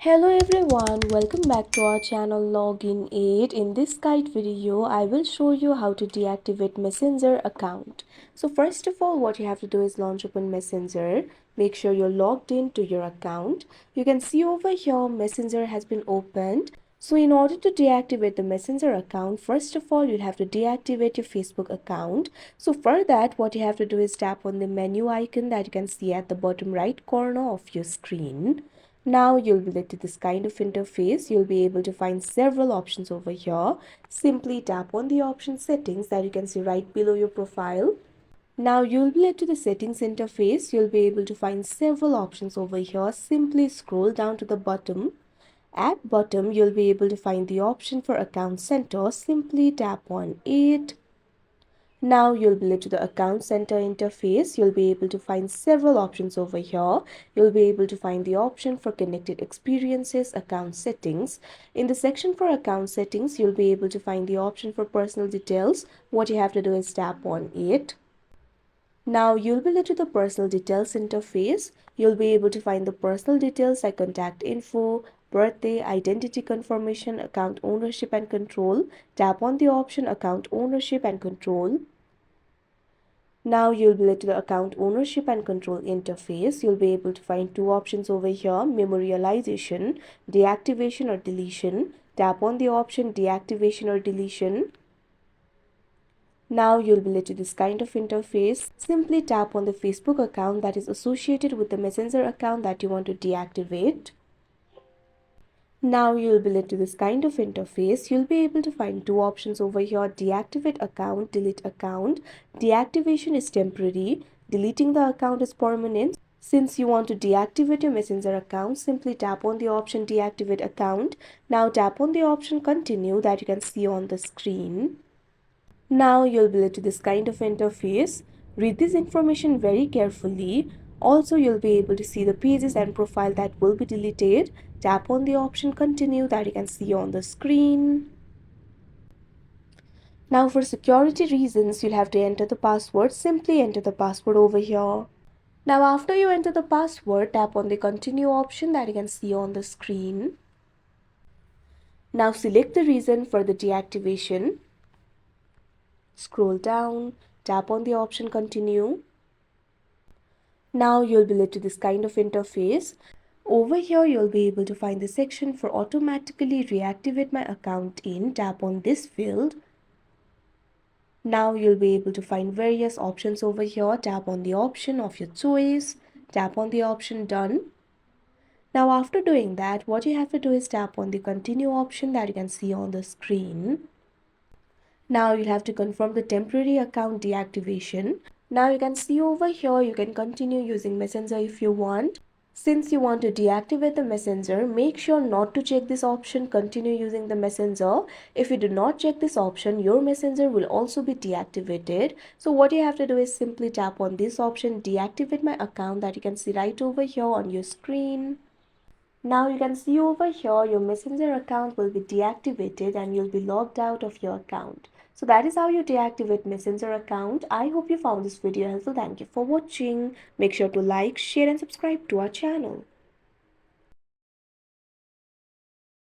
Hello everyone, welcome back to our channel Login 8. In this guide video, I will show you how to deactivate Messenger account. So first of all, what you have to do is launch open Messenger. Make sure you're logged into your account. You can see over here Messenger has been opened. So in order to deactivate the Messenger account, first of all, you'll have to deactivate your Facebook account. So for that, what you have to do is tap on the menu icon that you can see at the bottom right corner of your screen. Now you'll be led to this kind of interface. You'll be able to find several options over here. Simply tap on the option settings that you can see right below your profile. Now you'll be led to the settings interface. You'll be able to find several options over here. Simply scroll down to the bottom. At bottom, you'll be able to find the option for account center. Simply tap on it. Now you'll be led to the account center interface. You'll be able to find several options over here. You'll be able to find the option for connected experiences, account settings. In the section for account settings, you'll be able to find the option for personal details. What you have to do is tap on it. Now you'll be led to the personal details interface. You'll be able to find the personal details like contact info, birthday, identity confirmation, account ownership and control. Tap on the option account ownership and control. Now you'll be led to the account ownership and control interface. You'll be able to find two options over here, memorialization, deactivation or deletion. Tap on the option deactivation or deletion. Now you'll be led to this kind of interface. Simply tap on the Facebook account that is associated with the Messenger account that you want to deactivate. Now you'll be led to this kind of interface. You'll be able to find two options over here, deactivate account, delete account. Deactivation is temporary, deleting the account is permanent. Since you want to deactivate your Messenger account, simply tap on the option deactivate account. Now tap on the option continue that you can see on the screen. Now you'll be led to this kind of interface. Read this information very carefully. Also, you'll be able to see the pages and profile that will be deleted. Tap on the option continue that you can see on the screen. Now for security reasons, you'll have to enter the password. Simply enter the password over here. Now after you enter the password, tap on the continue option that you can see on the screen. Now select the reason for the deactivation. Scroll down, tap on the option continue. Now you'll be led to this kind of interface. Over here, you'll be able to find the section for automatically reactivate my account in. Tap on this field. Now you'll be able to find various options over here. Tap on the option of your choice. Tap on the option done. Now after doing that, what you have to do is tap on the continue option that you can see on the screen. Now you'll have to confirm the temporary account deactivation. Now you can see over here, you can continue using Messenger if you want. Since you want to deactivate the Messenger, make sure not to check this option, continue using the Messenger. If you do not check this option, your Messenger will also be deactivated. So what you have to do is simply tap on this option, deactivate my account, that you can see right over here on your screen. Now you can see over here your Messenger account will be deactivated and you'll be logged out of your account. So that is how you deactivate Messenger account. I hope you found this video helpful. Thank you for watching. Make sure to like, share and subscribe to our channel.